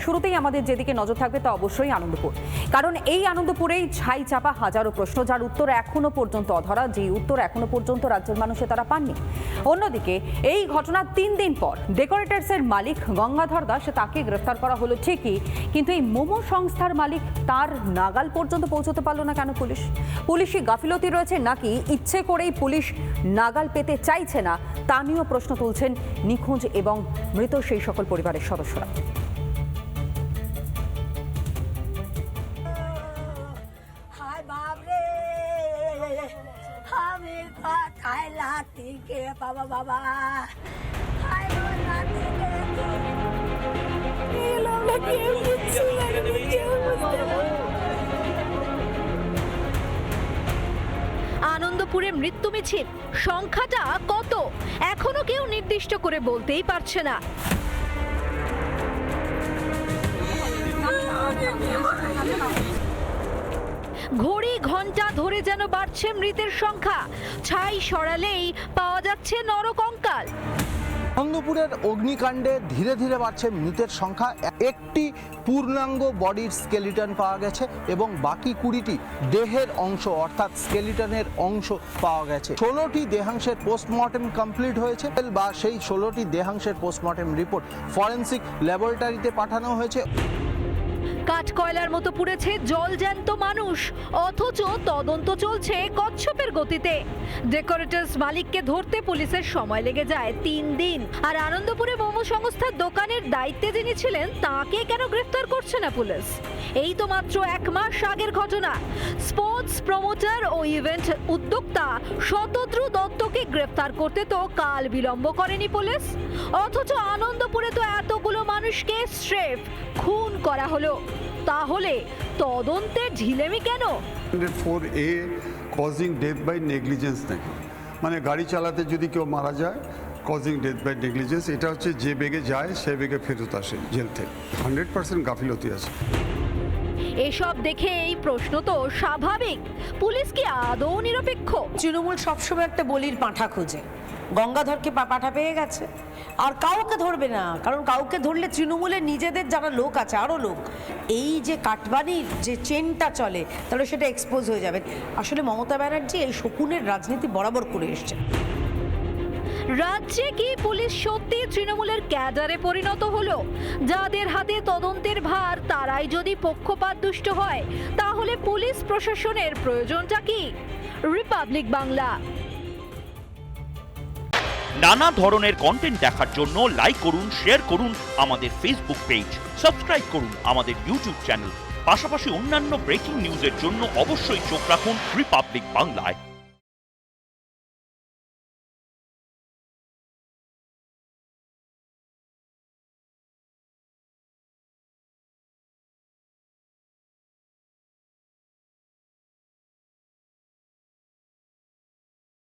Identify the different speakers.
Speaker 1: শুরুতেই আমাদের যেদিকে নজর থাকবে তা অবশ্যই আনন্দপুর, কারণ এই আনন্দপুরেই ছাই চাপা হাজারো প্রশ্ন, যার উত্তর এখনো পর্যন্ত অধরা, যে উত্তর এখনো পর্যন্ত রাজ্যের মানুষে তারা পাননি। অন্যদিকে এই ঘটনার 3 দিন পর ডেকোরেটার্সের মালিক গঙ্গাধর দাস, তাকে গ্রেফতার করা হলো ঠিকই, কিন্তু এই মোমো সংস্থার মালিক, তার নাগাল পর্যন্ত পৌঁছতে পারলো না কেন পুলিশ? পুলিশি গাফিলতি রয়েছে নাকি ইচ্ছে করেই পুলিশ নাগাল পেতে চাইছে না, তা নিয়েও প্রশ্ন তুলছেন নিখোঁজ এবং মৃত সেই সকল পরিবারের সদস্যরা।
Speaker 2: আনন্দপুরে মৃত্যু মিছিল সংখ্যাটা কত এখনো কেউ নির্দিষ্ট করে বলতেই পারছে না। ঘড়ি ঘন্টা ধরে যেন বাড়ছে মৃতের সংখ্যা, ছাই সরালেই পাওয়া যাচ্ছে নরকঙ্কাল।
Speaker 3: আনন্দপুরের অগ্নিকাণ্ডে ধীরে ধীরে বাড়ছে মৃতের সংখ্যা। একটি পূর্ণাঙ্গ বডির স্কেলিটন পাওয়া গেছে এবং বাকি 20টি দেহের অংশ অর্থাৎ স্কেলিটনের অংশ পাওয়া গেছে। 16টি দেহাংশের পোস্টমর্টেম কমপ্লিট হয়েছে বা সেই 16টি দেহাংশের পোস্টমর্টেম রিপোর্ট ফরেন্সিক ল্যাবরেটরিতে পাঠানো হয়েছে।
Speaker 2: কাঠকয়লার মতো পুড়েছে জলজ্যান্ত মানুষ, অথচ তদন্ত চলছে কচ্ছপের গতিতে। ডেকোরেটার্স মালিককে ধরতে পুলিশের সময় লেগে যায় 3 দিন। আর আনন্দপুরে মোমো সংস্থার দোকানের দায়িত্বে যিনি ছিলেন, তাকে কেন গ্রেফতার করছে না পুলিশ? এই তো মাত্র 1 মাস আগের ঘটনা। স্পোর্টস প্রমোটার ও ইভেন্ট উদ্যোক্তা শতদ্রু দত্তকে গ্রেফতার করতে তো কাল বিলম্ব করেনি পুলিশ, অথচ আনন্দপুরে তো এতগুলো মানুষকে স্রেফ খুন করা হলো। তাহলে তদন্তের ঝিলেমি কেন?
Speaker 4: 4A causing death by negligence নাকি, মানে গাড়ি চালাতে যদি কেউ মারা যায় কজিং ডেথ বাই নেগলিজেন্স, এটা হচ্ছে যে বেগে যায় সে বেগে ফেরত আসে জেল থেকে। 100% গাফিলতি আছে।
Speaker 2: এসব দেখে এই প্রশ্ন তো স্বাভাবিক, পুলিশ কি আদৌ নিরপেক্ষ?
Speaker 5: তৃণমূল সবসময় একটা বলির পাঁঠা খোঁজে। গঙ্গাধরকে পাঁঠা পেয়ে গেছে, আর কাউকে ধরবে না, কারণ কাউকে ধরলে তৃণমূলের নিজেদের যারা লোক আছে, আরও লোক, এই যে কাটবানির যে চেনটা চলে, তাহলে সেটা এক্সপোজ হয়ে যাবে। আসলে মমতা ব্যানার্জি এই শকুনের রাজনীতি বরাবর করে এসছে।
Speaker 2: রাজ্যে কি পুলিশ সত্যি তৃণমূলের ক্যাডারে পরিণত হলো? যাদের হাতে তদন্তের ভার, তারাই যদি পক্ষপাত দুষ্ট হয়, তাহলে পুলিশ প্রশাসনের প্রয়োজনটা কি? রিপাবলিক বাংলা।
Speaker 6: নানা ধরনের কন্টেন্ট দেখার জন্য লাইক করুন, শেয়ার করুন আমাদের ফেসবুক পেজ, সাবস্ক্রাইব করুন আমাদের ইউটিউব চ্যানেল। পাশাপাশি অন্যান্য ব্রেকিং নিউজের জন্য অবশ্যই চোখ রাখুন রিপাবলিক বাংলায়।